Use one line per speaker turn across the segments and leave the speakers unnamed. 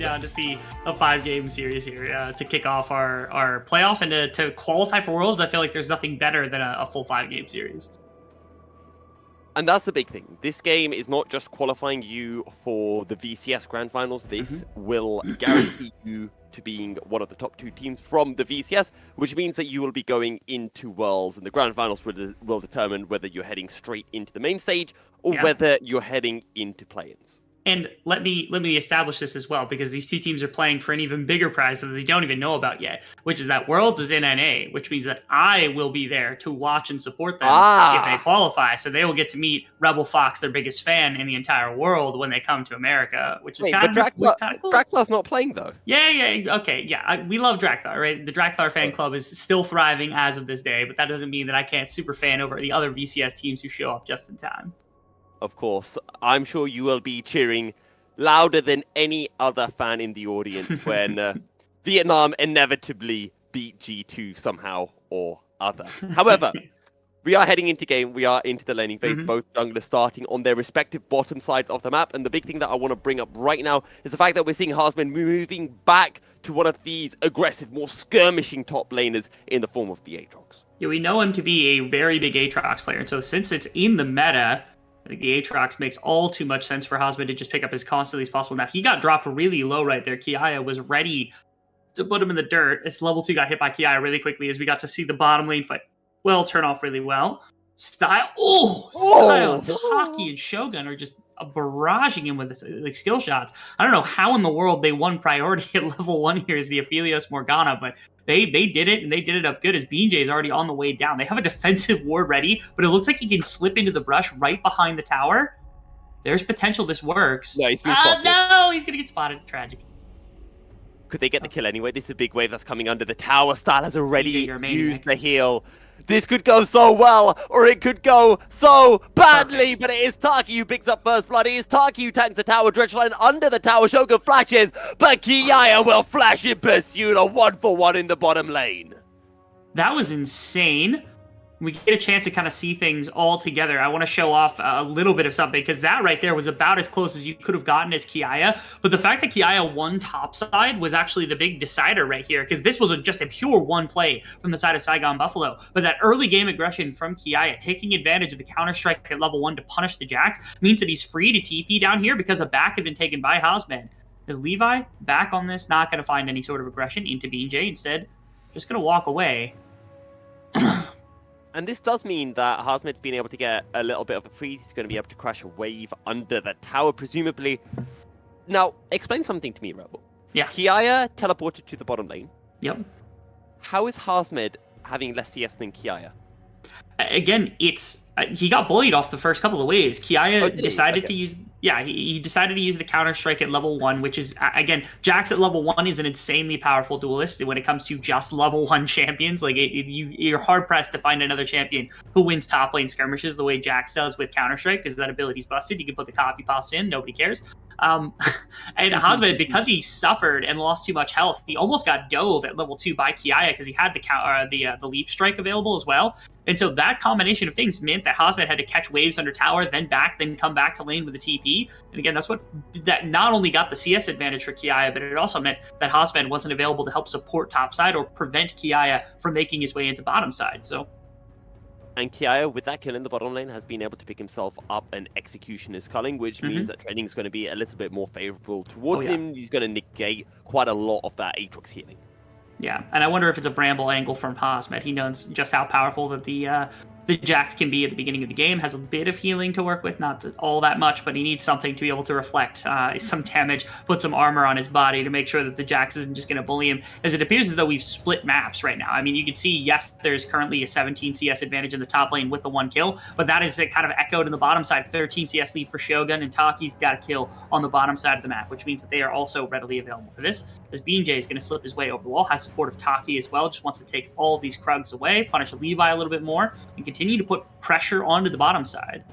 Yeah, to see a 5-game series here to kick off our playoffs and to qualify for Worlds. I feel like there's nothing better than a full 5-game series.
And that's the big thing. This game is not just qualifying you for the VCS Grand Finals. This will guarantee you to being one of the top 2 teams from the VCS, which means that you will be going into Worlds, and the Grand Finals will determine whether you're heading straight into the main stage or whether you're heading into play-ins.
And let me establish this as well, because these 2 teams are playing for an even bigger prize that they don't even know about yet, which is that Worlds is in NA, which means that I will be there to watch and support them if they qualify. So they will get to meet Rebel Fox, their biggest fan in the entire world, when they come to America, which is kind of cool.
Drakthar's not playing, though.
Yeah, okay, yeah. We love Drakthar, right? The Drakthar fan club is still thriving as of this day, but that doesn't mean that I can't super fan over the other VCS teams who show up just in time.
Of course, I'm sure you will be cheering louder than any other fan in the audience when Vietnam inevitably beat G2 somehow or other. However, we are heading into game. We are into the laning phase. Both junglers starting on their respective bottom sides of the map. And the big thing that I want to bring up right now is the fact that we're seeing Harsman moving back to one of these aggressive, more skirmishing top laners in the form of the Aatrox.
Yeah, we know him to be a very big Aatrox player. And so since it's in the meta, I think the Aatrox makes all too much sense for Harsman to just pick up as constantly as possible. Now, he got dropped really low right there. Kiaya was ready to put him in the dirt. As level 2 got hit by Kiaya really quickly, as we got to see the bottom lane fight turn off really well. Style, Taki and Shogun are just barraging him with like skill shots. I don't know how in the world they won priority at level 1 here as the Aphelios Morgana, but they did it, and they did it up good as BJ is already on the way down. They have a defensive ward ready, but it looks like he can slip into the brush right behind the tower. There's potential this works.
No, he's been spotted.
No, he's going to get spotted. Tragic.
Could they get the kill anyway? This is a big wave that's coming under the tower. Style has already used the heal. This could go so well, or it could go so badly, but it is Taki who picks up first blood. It is Taki who tanks the tower. Dredgeline under the tower. Shogun flashes, but Kiaya will flash in pursuit. A 1-for-1 in the bottom lane.
That was insane. We get a chance to kind of see things all together. I want to show off a little bit of something, because that right there was about as close as you could have gotten as Kiaya. But the fact that Kiaya won topside was actually the big decider right here, because this was just a pure one play from the side of Saigon Buffalo. But that early game aggression from Kiaya, taking advantage of the Counter-Strike at level 1 to punish the Jax, means that he's free to TP down here because a back had been taken by Hausman. Is Levi back on this, not going to find any sort of aggression into BJ, instead just going to walk away.
And this does mean that Harsman's been able to get a little bit of a freeze. He's going to be able to crash a wave under the tower, presumably. Now, explain something to me, Rebel.
Yeah.
Kiaya teleported to the bottom lane.
Yep.
How is Harsmed having less CS than Kiaya?
Again, it's he got bullied off the first couple of waves. Kiaya decided to use... Yeah, he decided to use the Counter-Strike at level 1, which is, again, Jax at level 1 is an insanely powerful duelist when it comes to just level 1 champions. Like, you're hard-pressed to find another champion who wins top lane skirmishes the way Jax does with Counter-Strike, because that ability's busted. You can put the copy pasta in, nobody cares. And Hausman, because he suffered and lost too much health, he almost got dove at level 2 by Kiaya, because he had the leap strike available as well. And so that combination of things meant that Hausman had to catch waves under tower, then come back to lane with the TP. And again, that not only got the CS advantage for Kiaya, but it also meant that Hausman wasn't available to help support topside or prevent Kiaya from making his way into bottom side. So,
and Kiaya, with that kill in the bottom lane, has been able to pick himself up an Executioner's Culling, which means that trending is going to be a little bit more favorable towards him. He's going to negate quite a lot of that Aatrox healing.
Yeah, and I wonder if it's a Bramble angle from Hausman. He knows just how powerful that the Jax can be at the beginning of the game. Has a bit of healing to work with, not all that much, but he needs something to be able to reflect some damage, put some armor on his body to make sure that the Jax isn't just going to bully him, as it appears as though we've split maps right now. I mean, you can see, yes, there's currently a 17 CS advantage in the top lane with the 1 kill, but that is kind of echoed in the bottom side. 13 CS lead for Shogun, and Taki's got a kill on the bottom side of the map, which means that they are also readily available for this, as BJ is going to slip his way over the wall, has support of Taki as well, just wants to take all of these Krugs away, punish Levi a little bit more, and continue to put pressure onto the bottom side.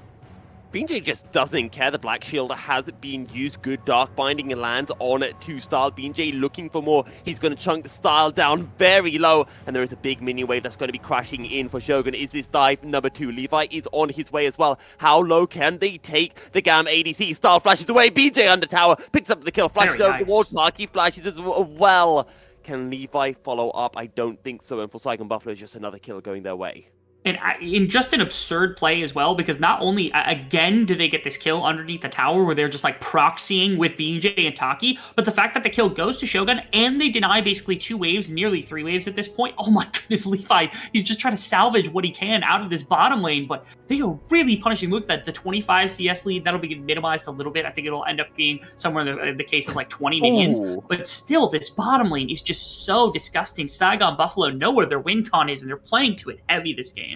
BJ just doesn't care. The Black Shield has been used. Good Dark Binding and lands on 2 Style. BJ looking for more. He's going to chunk the Style down very low. And there is a big mini wave that's going to be crashing in for Shogun. Is this dive number 2? Levi is on his way as well. How low can they take the GAM ADC? Style flashes away. BJ under tower. Picks up the kill. Flashes over the wall. Marky flashes as well. Can Levi follow up? I don't think so. And for Saigon Buffalo, just another kill going their way.
And in just an absurd play as well, because not only, again, do they get this kill underneath the tower where they're just like proxying with BJ and Taki, but the fact that the kill goes to Shogun and they deny basically 2 waves, nearly 3 waves at this point. Oh my goodness, Levi, he's just trying to salvage what he can out of this bottom lane, but they are really punishing. Look at that, the 25 CS lead, that'll be minimized a little bit. I think it'll end up being somewhere in the case of like 20 minions, but still, this bottom lane is just so disgusting. Saigon Buffalo know where their win con is, and they're playing to it heavy this game.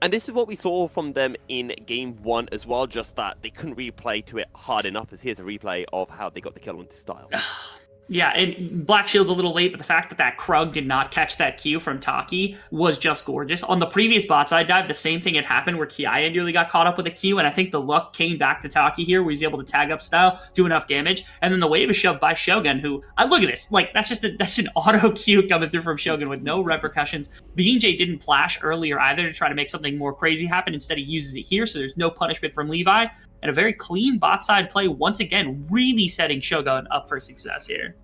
And this is what we saw from them in game 1 as well, just that they couldn't replay to it hard enough, as here's a replay of how they got the kill onto Style.
Yeah, and Black Shield's a little late, but the fact that that Krug did not catch that Q from Taki was just gorgeous. On the previous bot side dive, the same thing had happened where Kiaya nearly got caught up with a Q, and I think the luck came back to Taki here, where he's able to tag up Style, do enough damage, and then the wave is shoved by Shogun, who, look at this, like, that's an auto Q coming through from Shogun with no repercussions. BJ didn't flash earlier either to try to make something more crazy happen. Instead, he uses it here, so there's no punishment from Levi, and a very clean bot side play, once again, really setting Shogun up for success here.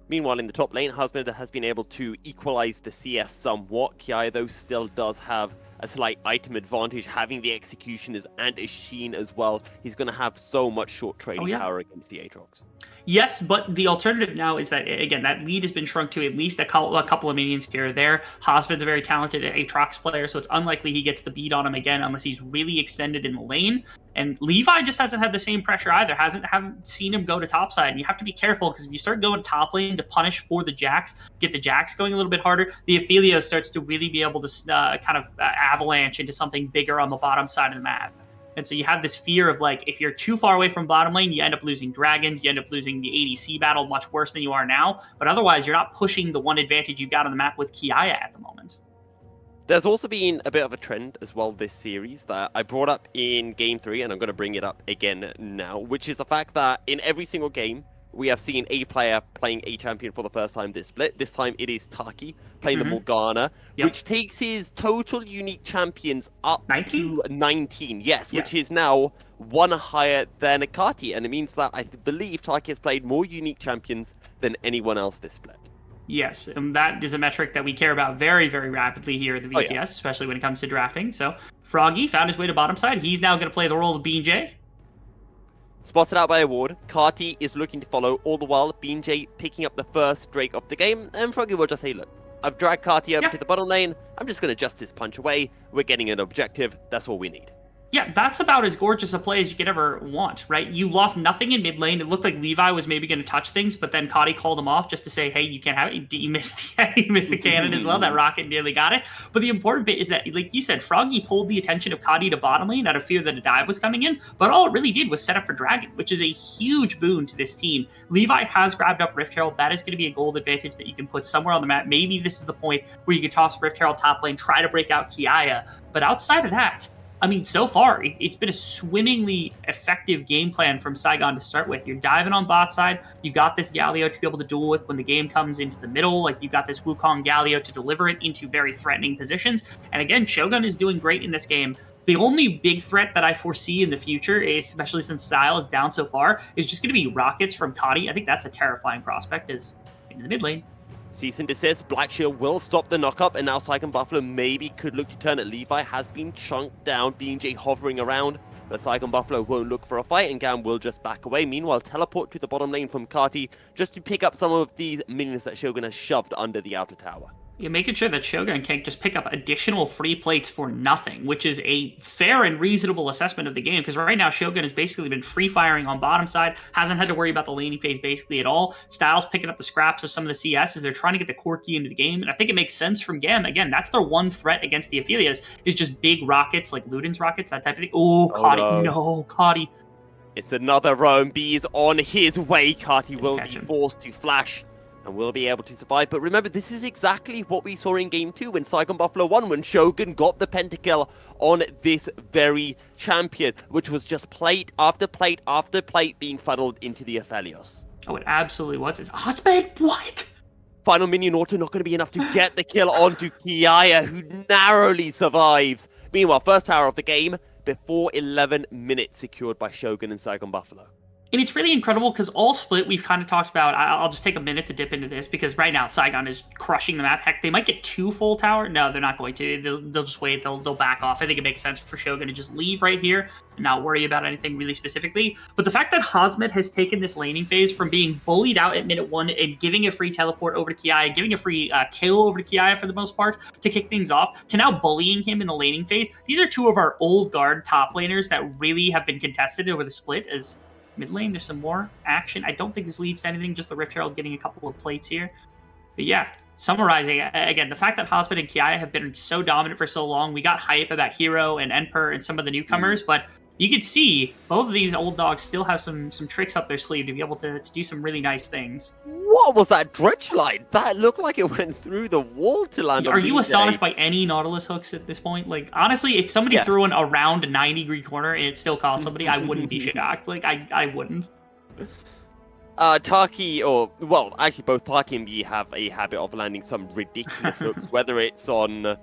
Meanwhile, in the top lane, Husband has been able to equalize the CS somewhat. Kiai, though, still does have a slight item advantage, having the executioners and a Sheen as well. He's going to have so much short trading power against the Aatrox.
Yes, but the alternative now is that, again, that lead has been shrunk to at least a couple of minions here or there. Husband's a very talented Aatrox player, so it's unlikely he gets the beat on him again unless he's really extended in the lane. And Levi just hasn't had the same pressure either. Haven't seen him go to top side. And you have to be careful, because if you start going top lane to punish for the Jax, get the Jax going a little bit harder, the Ophelia starts to really be able to kind of avalanche into something bigger on the bottom side of the map. And so you have this fear of, like, if you're too far away from bottom lane, you end up losing dragons, you end up losing the ADC battle much worse than you are now. But otherwise, you're not pushing the one advantage you've got on the map with Kiaya at the moment.
There's also been a bit of a trend as well this series that I brought up in Game 3, and I'm going to bring it up again now, which is the fact that in every single game, we have seen a player playing a champion for the first time this split. This time it is Taki playing the Morgana, which takes his total unique champions up
19?
to 19. Yes, which is now 1 higher than Akati, and it means that I believe Taki has played more unique champions than anyone else this split.
Yes, and that is a metric that we care about very, very rapidly here at the VCS, especially when it comes to drafting. So Froggy found his way to bottom side. He's now going to play the role of BJ.
Spotted out by a ward, Kati is looking to follow, all the while BJ picking up the first Drake of the game, and Froggy will just say, look, I've dragged Kati over to the bottom lane, I'm just going to justice punch away, we're getting an objective, that's all we need.
Yeah, that's about as gorgeous a play as you could ever want, right? You lost nothing in mid lane. It looked like Levi was maybe going to touch things, but then Cotty called him off just to say, hey, you can't have it. You missed the cannon as well. That rocket nearly got it. But the important bit is that, like you said, Froggy pulled the attention of Cotty to bottom lane out of fear that a dive was coming in, but all it really did was set up for Dragon, which is a huge boon to this team. Levi has grabbed up Rift Herald. That is going to be a gold advantage that you can put somewhere on the map. Maybe this is the point where you can toss Rift Herald top lane, try to break out Kiaya. But outside of that, I mean, so far, it's been a swimmingly effective game plan from Saigon to start with. You're diving on bot side. You got this Galio to be able to duel with when the game comes into the middle. Like, you got this Wukong Galio to deliver it into very threatening positions. And again, Shogun is doing great in this game. The only big threat that I foresee in the future, especially since Style is down so far, is just going to be rockets from Kotty. I think that's a terrifying prospect, is in the mid lane.
Cease and desist, Black Shield will stop the knockup, and now Saigon Buffalo maybe could look to turn it. Levi has been chunked down, BJ hovering around, but Saigon Buffalo won't look for a fight, and GAM will just back away. Meanwhile, teleport to the bottom lane from Kati, just to pick up some of these minions that Shogun has shoved under the outer tower.
You're making sure that Shogun can't just pick up additional free plates for nothing, which is a fair and reasonable assessment of the game, because right now Shogun has basically been free-firing on bottom side, hasn't had to worry about the laning phase basically at all. Styles picking up the scraps of some of the CS as they're trying to get the core key into the game, and I think it makes sense from GAM. Again, that's their one threat against the Ophelias, is just big rockets, like Luden's rockets, that type of thing. Oh, Kotty, no, Kotty.
It's another roam. B is on his way. Kati will be forced to flash. and will be able to survive. But remember, this is exactly what we saw in Game 2 when Saigon Buffalo won, when Shogun got the pentakill on this very champion, which was just plate after plate after plate being funneled into the Aphelios.
Oh, it absolutely was. It's Hotspade? What?
Final minion auto not going to be enough to get the kill onto Kiaya, who narrowly survives. Meanwhile, first tower of the game before 11 minutes secured by Shogun and Saigon Buffalo.
And it's really incredible because all split we've kind of talked about. I'll just take a minute to dip into this because right now Saigon is crushing the map. Heck, they might get 2 full tower. No, they're not going to. They'll just wait. They'll back off. I think it makes sense for Shogun to just leave right here and not worry about anything really specifically. But the fact that Hosmed has taken this laning phase from being bullied out at minute 1 and giving a free teleport over to Kiaya, giving a free kill over to Kiaya for the most part to kick things off, to now bullying him in the laning phase. These are 2 of our old guard top laners that really have been contested over the split. As mid lane, there's some more action. I don't think this leads to anything, just the Rift Herald getting a couple of plates here. But yeah, summarizing, again, the fact that Hosmed and Kiaya have been so dominant for so long, we got hype about Hero and Enper and some of the newcomers, but you can see both of these old dogs still have some tricks up their sleeve to be able to do some really nice things.
What was that dredge line? That looked like it went through the wall to land on
Are you astonished by any Nautilus hooks at this point? Like, honestly, if somebody threw in around a 90-degree corner and it still caught somebody, I wouldn't be shocked. Like, I wouldn't.
Taki, well, actually both Taki and B have a habit of landing some ridiculous hooks, whether it's on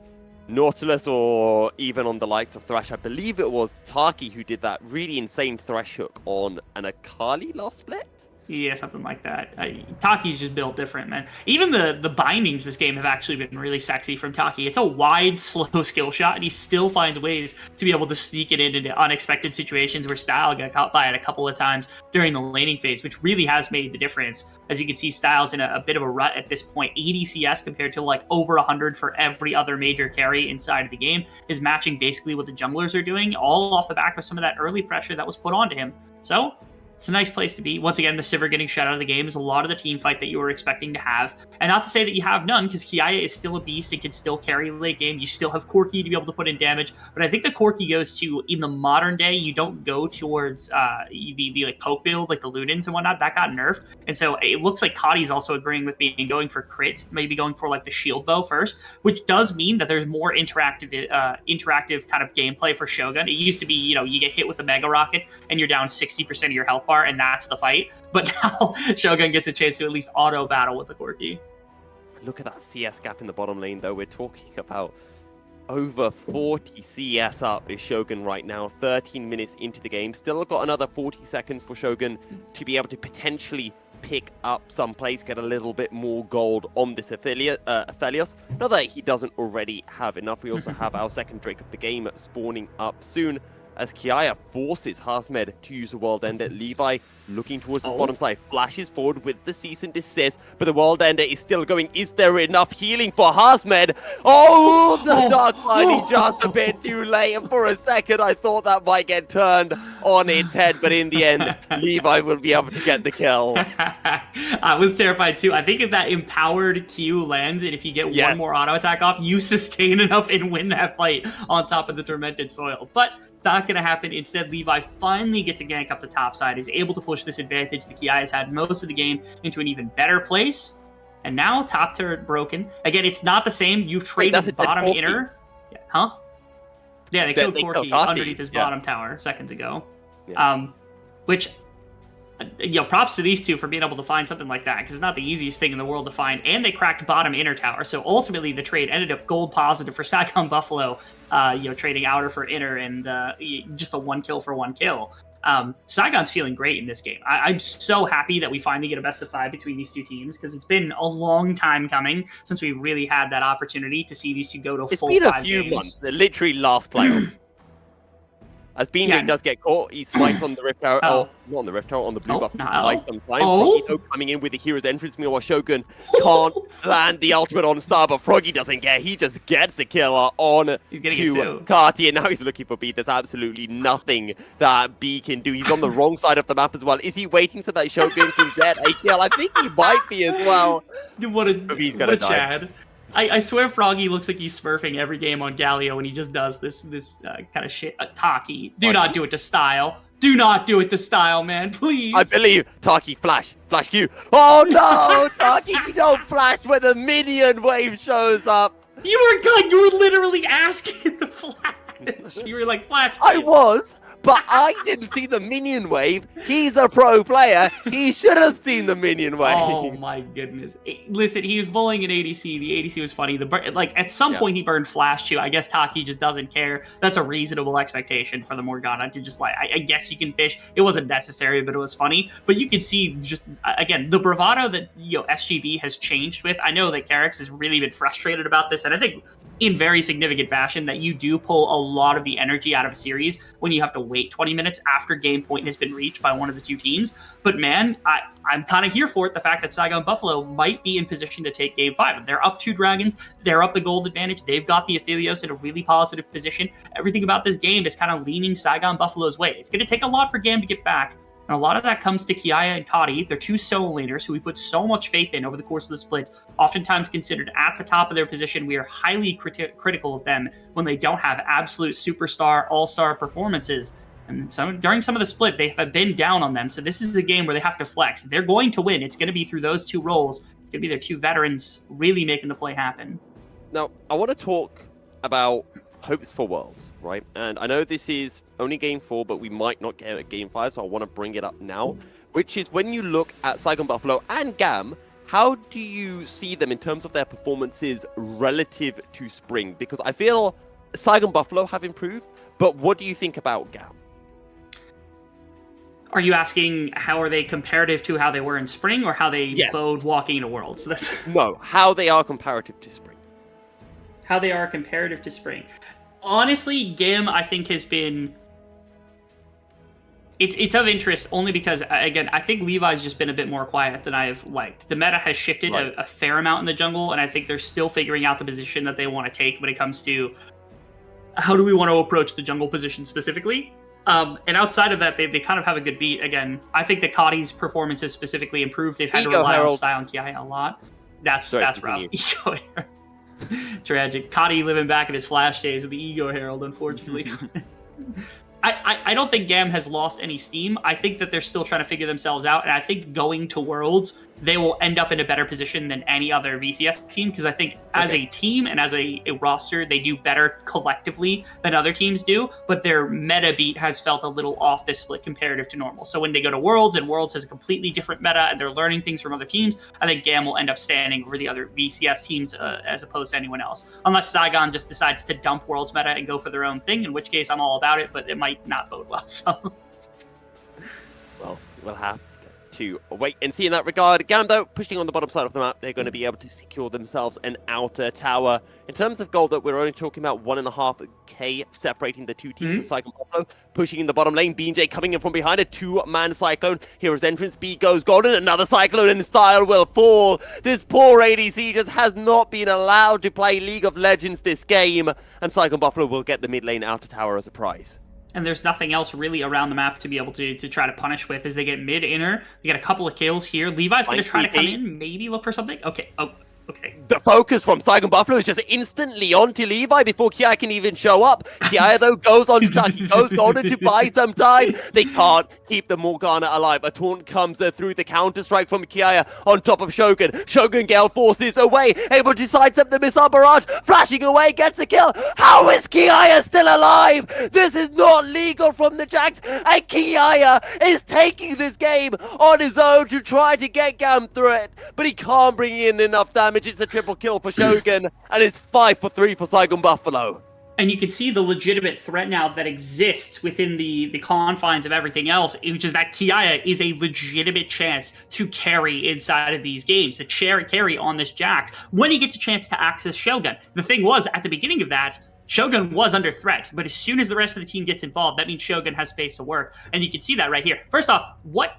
Nautilus or even on the likes of Thresh. I believe it was Taki who did that really insane Thresh hook on an Akali last split.
Yeah, something like that. Taki's just built different, man. Even the bindings this game have actually been really sexy from Taki. It's a wide, slow skill shot, and he still finds ways to be able to sneak it into unexpected situations where Style got caught by it a couple of times during the laning phase, which really has made the difference. As you can see, Style's in a bit of a rut at this point. 80 CS compared to like over 100 for every other major carry inside of the game is matching basically what the junglers are doing, all off the back of some of that early pressure that was put onto him. So it's a nice place to be. Once again, the Sivir getting shut out of the game is a lot of the team fight that you were expecting to have. And not to say that you have none, because Kiaya is still a beast and can still carry late game. You still have Corki to be able to put in damage. But I think the Corki goes to, in the modern day, you don't go towards the like poke build, like the Lunins and whatnot. That got nerfed. And so it looks like Kadi's also agreeing with me and going for crit, maybe going for like the shield bow first, which does mean that there's more interactive kind of gameplay for Shogun. It used to be, you get hit with the Mega Rocket and you're down 60% of your health bar, and that's the fight. But now Shogun gets a chance to at least auto battle with the Corki.
Look at that CS gap in the bottom lane, though. We're talking about over 40 CS up is Shogun right now, 13 minutes into the game. Still got another 40 seconds for Shogun to be able to potentially pick up some plays, get a little bit more gold on this Aphelios. Not that he doesn't already have enough. We also have our second Drake of the game spawning up soon, as Kiaya forces Hosmed to use the World Ender. Levi looking towards his bottom side, flashes forward with the cease and desist, but the World Ender is still going. Is there enough healing for Hosmed? Oh, the Dark Lightning just a bit too late, and for a second I thought that might get turned on its head, but in the end, Levi will be able to get the kill.
I was terrified too. I think if that empowered Q lands, and if you get one more auto attack off, you sustain enough and win that fight on top of the Tormented Soil. But not going to happen. Instead, Levi finally gets a gank up the top side, is able to push this advantage that Kiaya has had most of the game into an even better place. And now top turret broken. Again, it's not the same. You've traded bottom inner. Yeah, huh? Yeah, they killed Corki underneath his bottom tower seconds ago. Yeah. Which, props to these two for being able to find something like that, because it's not the easiest thing in the world to find. And they cracked bottom inner tower. So ultimately, the trade ended up gold positive for Saigon Buffalo, trading outer for inner, and just a 1 kill for 1 kill. Saigon's feeling great in this game. I'm so happy that we finally get a best of 5 between these two teams, because it's been a long time coming since we really had that opportunity to see these two go to full 5 games.
It's been a few months, literally last playoffs. As Beanjake does get caught, he spikes on the Rift Tower, not on the Rift Tower, on the blue buff quite some time. Froggy coming in with the hero's entrance, meanwhile Shogun can't land the ultimate on Star, but Froggy doesn't get, he just gets the killer on to Carty, and now he's looking for B. There's absolutely nothing that B can do. He's on the wrong side of the map as well. Is he waiting so that Shogun can get a kill? I think he might be as well.
What a Chad. I swear Froggy looks like he's smurfing every game on Galio when he just does this kind of shit. Taki. Do not do it to Style. Do not do it to style, man, please.
I believe Taki flash Q. Oh no, Taki, you don't flash when the minion wave shows up.
You were literally asking the flash. You were like, flash.
I was, but I didn't see the minion wave. He's a pro player. He should have seen the minion wave.
Oh my goodness! Listen, he was bullying an ADC. The ADC was funny. At some point he burned flash too. I guess Taki just doesn't care. That's a reasonable expectation for the Morgana to just I guess you can fish. It wasn't necessary, but it was funny. But you can see just again the bravado that SGB has changed with. I know that Garrix has really been frustrated about this, and I think in very significant fashion that you do pull a lot of the energy out of a series when you have to wait 20 minutes after game point has been reached by one of the two teams. But man, I'm kind of here for it. The fact that Saigon Buffalo might be in position to take game 5. They're up 2 dragons. They're up the gold advantage. They've got the Aphelios in a really positive position. Everything about this game is kind of leaning Saigon Buffalo's way. It's going to take a lot for GAM to get back. And a lot of that comes to Kiaya and Kadi. They're 2 solo laners who we put so much faith in over the course of the split, oftentimes considered at the top of their position. We are highly critical of them when they don't have absolute superstar, all-star performances. And so during some of the split, they have been down on them. So this is a game where they have to flex. If they're going to win, it's going to be through those 2 roles. It's going to be their 2 veterans really making the play happen.
Now, I want to talk about hopes for Worlds, right? And I know this is only game 4, but we might not get a game 5, so I want to bring it up now, which is when you look at Saigon Buffalo and GAM, how do you see them in terms of their performances relative to Spring? Because I feel Saigon Buffalo have improved, but what do you think about GAM?
Are you asking how are they comparative to how they were in Spring, or how they bode walking into Worlds? So that's
No, how they are comparative to Spring.
How they are comparative to Spring. Honestly, GAM, I think, has been... It's of interest only because, again, I think Levi's just been a bit more quiet than I have liked. The meta has shifted a fair amount in the jungle, and I think they're still figuring out the position that they want to take when it comes to how do we want to approach the jungle position specifically. And outside of that, they kind of have a good beat. Again, I think that Kadi's performance has specifically improved. They've had to rely on Style and Kiai a lot. That's rough. Ego Tragic. Kadi living back in his Flash days with the Ego Herald, unfortunately. I don't think GAM has lost any steam. I think that they're still trying to figure themselves out, and I think going to Worlds, they will end up in a better position than any other VCS team, because I think as a team and as a roster, they do better collectively than other teams do, but their meta beat has felt a little off this split comparative to normal. So when they go to Worlds, and Worlds has a completely different meta, and they're learning things from other teams, I think GAM will end up standing over the other VCS teams as opposed to anyone else. Unless Saigon just decides to dump Worlds meta and go for their own thing, in which case I'm all about it, but it might not bode well. So,
well, we'll have to wait and see in that regard. GAM, though, pushing on the bottom side of the map, they're going to be able to secure themselves an outer tower. In terms of gold, that we're only talking about 1.5k separating the 2 teams of Saigon Buffalo. Pushing in the bottom lane, BJ coming in from behind, a 2-man Cyclone. Hero's entrance, B goes golden, another Cyclone, and Style will fall. This poor ADC just has not been allowed to play League of Legends this game, and Saigon Buffalo will get the mid lane outer tower as a prize.
And there's nothing else really around the map to be able to try to punish with as they get mid-inner. We got a couple of kills here. Levi's going to try to come in, maybe look for something. Okay, okay.
The focus from Saigon Buffalo is just instantly onto Levi before Kiai can even show up. Kiai, though, goes on to Taki, goes golden to buy some time. They can't keep the Morgana alive. A taunt comes through the counter-strike from Kiai on top of Shogun. Shogun Gale forces away, able to sidestep the missile barrage, flashing away, gets a kill. How is Kiai still alive? This is not legal from the Jax, and Kiai is taking this game on his own to try to get GAM through it, but he can't bring in enough damage. It's a triple kill for Shogun, and it's 5 for 3 for Saigon Buffalo.
And you can see the legitimate threat now that exists within the confines of everything else, which is that Kiaya is a legitimate chance to carry inside of these games, to carry on this Jax when he gets a chance to access Shogun. The thing was, at the beginning of that, Shogun was under threat, but as soon as the rest of the team gets involved, that means Shogun has space to work, and you can see that right here. First off, what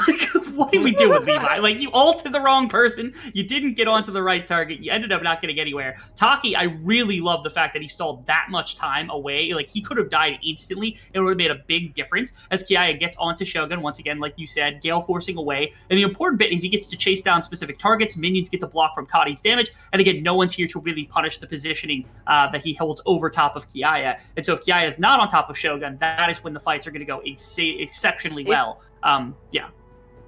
Like, what did we do with Levi? Like, you ulted the wrong person. You didn't get onto the right target. You ended up not getting anywhere. Taki, I really love the fact that he stalled that much time away. Like, he could have died instantly. It would have made a big difference as Kiaya gets onto Shogun. Once again, like you said, Gale forcing away. And the important bit is he gets to chase down specific targets. Minions get to block from Kadi's damage. And again, no one's here to really punish the positioning that he holds over top of Kiaya. And so if Kiaya is not on top of Shogun, that is when the fights are going to go exceptionally well. Yeah.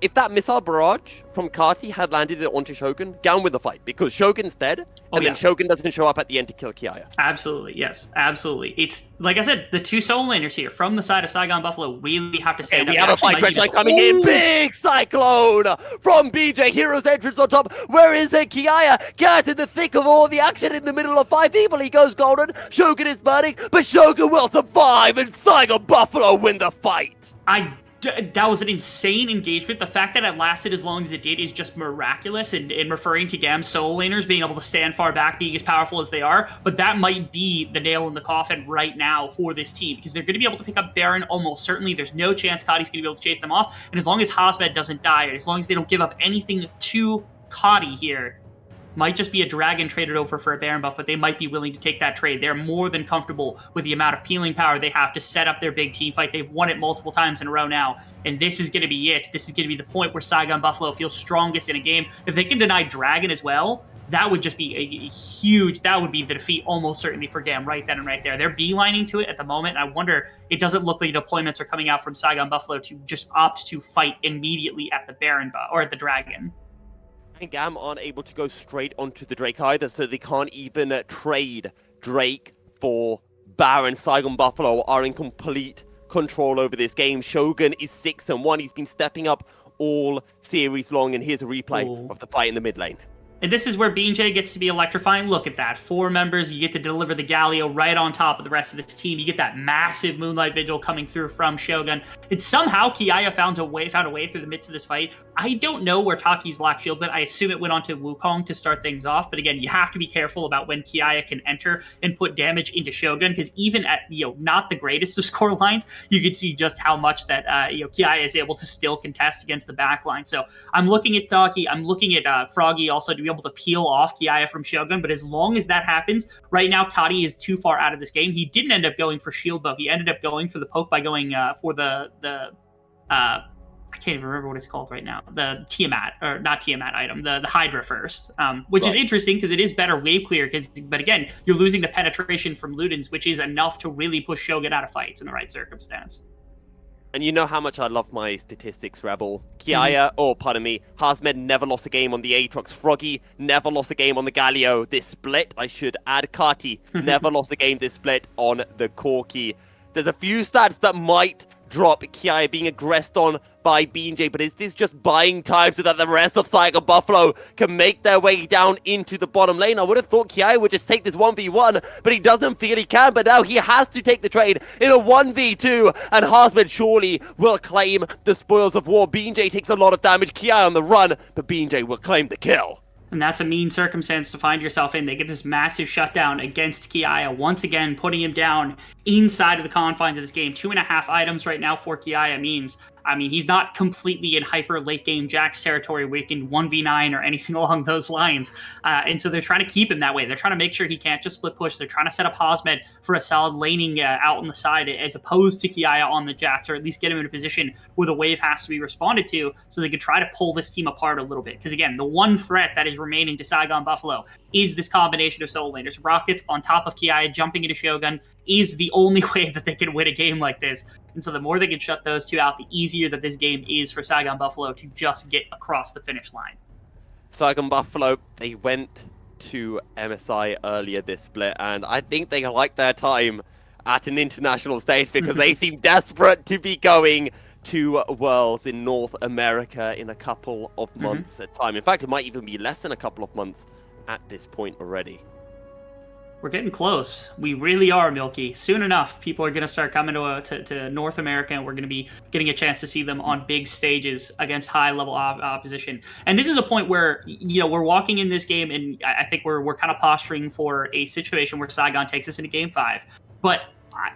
If that missile barrage from Kati had landed onto Shogun, GAM with the fight, because Shogun's dead, and then Shogun doesn't show up at the end to kill Kiaya.
Absolutely, yes, absolutely. It's, like I said, the two solo laners here from the side of Saigon Buffalo really have to stand up.
We have a fight Dredgeline coming in. Big Cyclone from BJ. Hero's entrance on top. Where is it? Kiaya gets in the thick of all the action in the middle of 5 people. He goes golden. Shogun is burning, but Shogun will survive, and Saigon Buffalo win the fight.
That was an insane engagement. The fact that it lasted as long as it did is just miraculous, and referring to GAM solo laners being able to stand far back, being as powerful as they are, but that might be the nail in the coffin right now for this team, because they're going to be able to pick up Baron almost certainly. There's no chance Kadi's going to be able to chase them off, and as long as Hosmed doesn't die, and as long as they don't give up anything to Kadi here, might just be a dragon traded over for a Baron buff, but they might be willing to take that trade. They're more than comfortable with the amount of peeling power they have to set up their big team fight. They've won it multiple times in a row now, and this is going to be it. This is going to be the point where Saigon Buffalo feels strongest in a game. If they can deny Dragon as well, that would just be a huge, that would be the defeat almost certainly for GAM right then and right there. They're beelining to it at the moment, and I wonder, it doesn't look like deployments are coming out from Saigon Buffalo to just opt to fight immediately at the Baron buff, or at the Dragon.
And GAM aren't able to go straight onto the Drake either, so they can't even trade Drake for Baron. Saigon Buffalo are in complete control over this game. Shogun is 6-1. He's been stepping up all series long, and here's a replay of the fight in the mid lane.
And this is where BJ gets to be electrifying. Look at that. 4 members. You get to deliver the Galio right on top of the rest of this team. You get that massive Moonlight Vigil coming through from Shogun. And somehow Kiaya found a way through the midst of this fight. I don't know where Taki's Black Shield went. I assume it went onto Wukong to start things off. But again, you have to be careful about when Kiaya can enter and put damage into Shogun, because even at, not the greatest of score lines, you can see just how much that, Kiaya is able to still contest against the backline. So I'm looking at Taki. I'm looking at Froggy also to be able to peel off Kiaya from Shogun, but as long as that happens, right now Kadi is too far out of this game. He didn't end up going for shield bow. He ended up going for the poke by going for the I can't even remember what it's called right now. The Tiamat, or not Tiamat item, the Hydra first, which is interesting because it is better wave clear. But again, you're losing the penetration from Ludens, which is enough to really push Shogun out of fights in the right circumstance.
And you know how much I love my statistics, Rebel. Kiaya, Hosmed never lost a game on the Aatrox. Froggy never lost a game on the Galio. This split, I should add, Kati never lost a game this split on the Corki. There's a few stats that might drop Kiaya being aggressed on by BJ, but is this just buying time so that the rest of Saigon Buffalo can make their way down into the bottom lane? I would have thought Kiaya would just take this 1v1, but he doesn't feel he can, but now he has to take the trade in a 1v2, and Hosmed surely will claim the spoils of war. BJ takes a lot of damage, Kiaya on the run, but BJ will claim the kill.
And that's a mean circumstance to find yourself in. They get this massive shutdown against Kiaya, once again putting him down inside of the confines of this game. 2.5 items right now for Kiaya means, he's not completely in hyper late game Jax territory where he can 1v9 or anything along those lines. And so they're trying to keep him that way. They're trying to make sure he can't just split push. They're trying to set up Hosmed for a solid laning out on the side as opposed to Kiaya on the Jax, or at least get him in a position where the wave has to be responded to so they could try to pull this team apart a little bit. Because again, the one threat that is remaining to Saigon Buffalo is this combination of solo laners. Rockets on top of Kiaya jumping into Shogun is the only way that they can win a game like this. And so the more they can shut those two out, the easier that this game is for Saigon Buffalo to just get across the finish line.
Saigon Buffalo, they went to MSI earlier this split, and I think they like their time at an international stage because they seem desperate to be going to Worlds in North America in a couple of months at time. In fact, it might even be less than a couple of months at this point already.
We're getting close. We really are, Milky. Soon enough, people are going to start coming to North America, and we're going to be getting a chance to see them on big stages against high-level opposition. And this is a point where, we're walking in this game, and I think we're kind of posturing for a situation where Saigon takes us into Game 5. But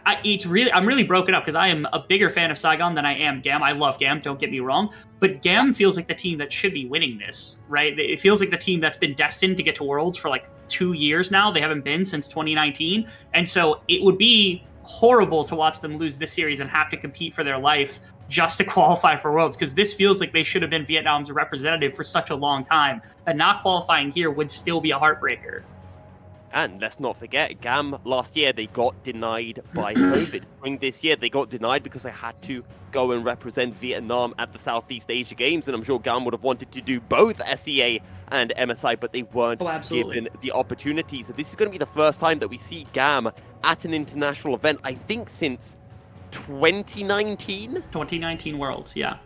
I'm really broken up because I am a bigger fan of Saigon than I am GAM. I love GAM, don't get me wrong, but GAM feels like the team that should be winning this, right? It feels like the team that's been destined to get to Worlds for like 2 years now. They haven't been since 2019, and so it would be horrible to watch them lose this series and have to compete for their life just to qualify for Worlds, because this feels like they should have been Vietnam's representative for such a long time that not qualifying here would still be a heartbreaker.
And let's not forget, GAM last year, they got denied by COVID. Spring this year, they got denied because they had to go and represent Vietnam at the Southeast Asia Games. And I'm sure GAM would have wanted to do both SEA and MSI, but they weren't given the opportunity. So this is going to be the first time that we see GAM at an international event, I think, since 2019?
2019 Worlds, yeah.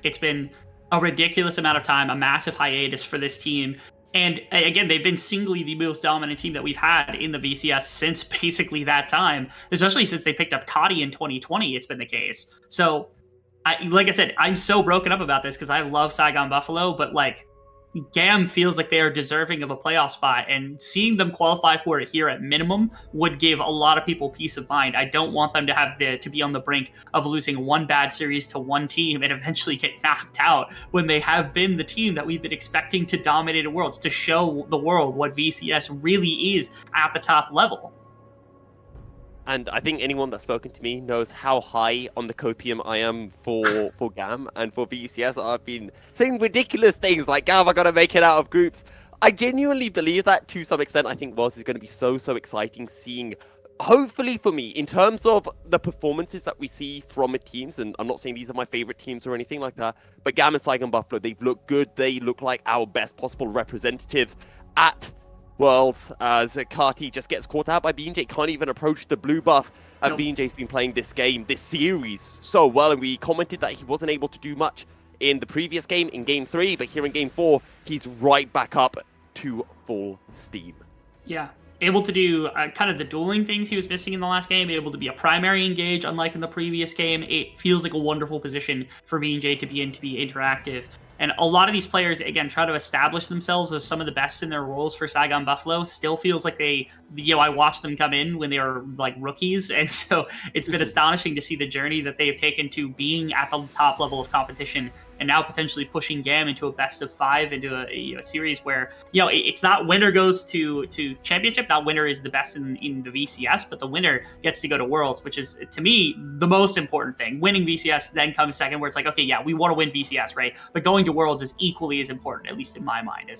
It's been a ridiculous amount of time, a massive hiatus for this team. And again, they've been singly the most dominant team that we've had in the VCS since basically that time, especially since they picked up Cotty in 2020. It's been the case. So, like I said, I'm so broken up about this because I love Saigon Buffalo, but like GAM feels like they are deserving of a playoff spot, and seeing them qualify for it here at minimum would give a lot of people peace of mind. I don't want them to have to be on the brink of losing one bad series to one team and eventually get knocked out when they have been the team that we've been expecting to dominate Worlds, to show the world what VCS really is at the top level.
And I think anyone that's spoken to me knows how high on the copium I am for GAM and for VCS. I've been saying ridiculous things like, GAM are going to make it out of groups. I genuinely believe that to some extent. I think Worlds is going to be so exciting seeing, hopefully for me, in terms of the performances that we see from the teams, and I'm not saying these are my favorite teams or anything like that, but GAM and Saigon Buffalo, they've looked good. They look like our best possible representatives at Worlds, as Carty just gets caught out by BJ, can't even approach the blue buff, and BJ's been playing this series so well, and we commented that he wasn't able to do much in the previous game, in Game 3, but here in Game 4, he's right back up to full steam.
Yeah, able to do kind of the dueling things he was missing in the last game, able to be a primary engage, unlike in the previous game. It feels like a wonderful position for BJ to be in, to be interactive. And a lot of these players, again, try to establish themselves as some of the best in their roles for Saigon Buffalo. Still feels like I watched them come in when they were like rookies. And so it's been astonishing to see the journey that they've taken to being at the top level of competition, and now potentially pushing GAM into a best of 5, into a series where, it's not winner goes to championship. Not winner is the best in the VCS, but the winner gets to go to Worlds, which is, to me, the most important thing. Winning VCS then comes second, where it's like, okay, yeah, we want to win VCS, right? But going to Worlds is equally as important, at least in my mind.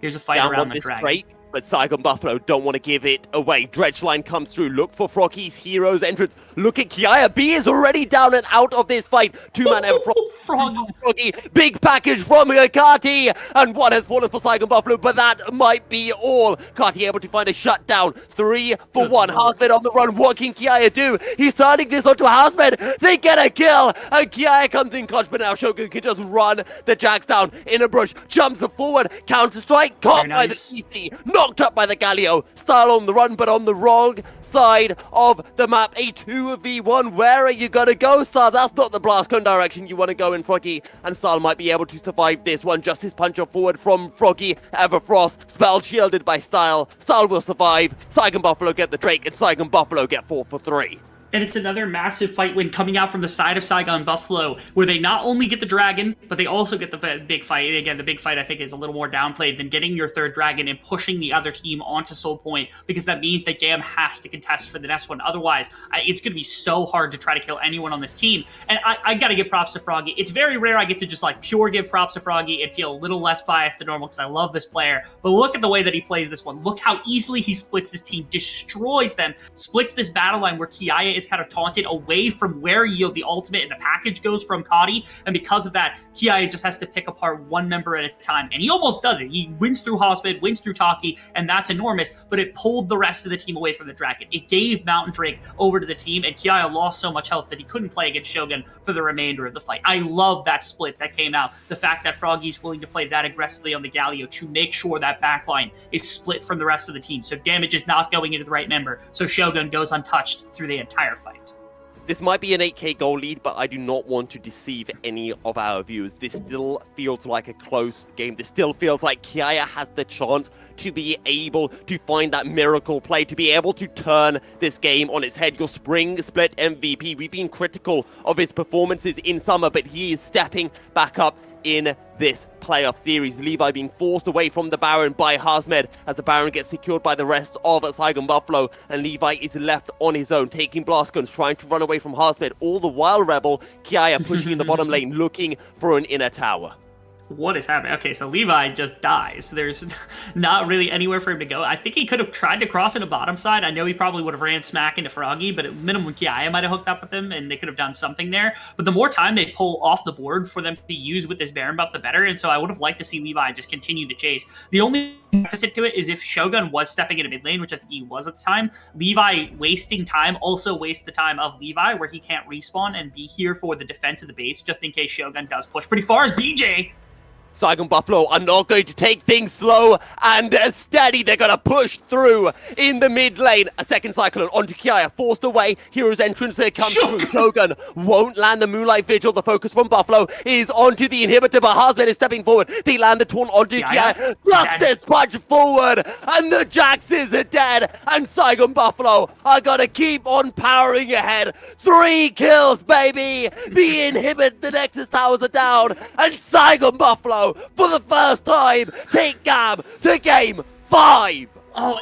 Here's a fight around the dragon.
Break, but Saigon Buffalo don't want to give it away. Dredgeline comes through. Look for Froggy's Heroes entrance. Look at Kiaya. B is already down and out of this fight. 2-man ever Froggy. Big package from Carty. And one has fallen for Saigon Buffalo, but that might be all. Carty able to find a shutdown. 3 for 1. Housemed on the run. What can Kiaya do? He's turning this onto Housemed. They get a kill. And Kiaya comes in clutch, but now Shogun can just run the Jacks down in a brush. Jumps forward. Counter strike. Caught by the PC. Knocked up by the Galio. Style on the run, but on the wrong side of the map. A 2v1. Where are you gonna go, Style? That's not the blast cone direction you want to go in, Froggy. And Style might be able to survive this one. Justice puncher forward from Froggy. Everfrost. Spell shielded by Style. Style will survive. Saigon Buffalo get the Drake, and Saigon Buffalo get 4 for 3.
And it's another massive fight win coming out from the side of Saigon Buffalo, where they not only get the dragon, but they also get the big fight. Again, the big fight, I think, is a little more downplayed than getting your third dragon and pushing the other team onto Soul Point, because that means that GAM has to contest for the next one. Otherwise, it's going to be so hard to try to kill anyone on this team. And I got to give props to Froggy. It's very rare I get to just pure give props to Froggy and feel a little less biased than normal, because I love this player. But look at the way that he plays this one. Look how easily he splits this team, destroys them, splits this battle line where Kiaya is kind of taunted away from where the ultimate and the package goes from Cotty, and because of that, Kiaya just has to pick apart one member at a time, and he almost does it. He wins through Housemed, wins through Taki, and that's enormous, but it pulled the rest of the team away from the dragon. It gave Mountain Drake over to the team, and Kiaya lost so much health that he couldn't play against Shogun for the remainder of the fight. I love that split that came out, the fact that Froggy's willing to play that aggressively on the Galio to make sure that backline is split from the rest of the team, so damage is not going into the right member, so Shogun goes untouched through the entire fight.
This might be an 8k goal lead, but I do not want to deceive any of our viewers. This still feels like a close game. This still feels like Kiaya has the chance to be able to find that miracle play, to be able to turn this game on its head. Your spring split MVP, we've been critical of his performances in summer, but he is stepping back up in this playoff series. Levi being forced away from the Baron by Hazmed as the Baron gets secured by the rest of Saigon Buffalo, and Levi is left on his own, taking blast guns, trying to run away from Hazmed. All the while, Rebel, Kiaya pushing in the bottom lane, looking for an inner tower.
What is happening? Okay, so Levi just dies. There's not really anywhere for him to go. I think he could have tried to cross into bottom side. I know he probably would have ran smack into Froggy, but at minimum, Kiaya might have hooked up with him, and they could have done something there. But the more time they pull off the board for them to use with this Baron buff, the better. And so I would have liked to see Levi just continue the chase. The only deficit to it is if Shogun was stepping into mid lane, which I think he was at the time, Levi wasting time also wastes the time of Levi, where he can't respawn and be here for the defense of the base, just in case Shogun does push pretty far as BJ.
Saigon Buffalo are not going to take things slow and steady. They're going to push through in the mid lane. A second Cyclone onto Kiaya, forced away. Hero's entrance there comes through. Shogun won't land the Moonlight Vigil. The focus from Buffalo is onto the inhibitor, but Hazmed is stepping forward. They land the taunt onto Kiaya. Justice punch forward, and the Jaxes are dead. And Saigon Buffalo are going to keep on powering ahead. 3 kills, baby. The inhibit, the Nexus towers are down, and Saigon Buffalo, for the first time, take GAM to game 5.
Oh,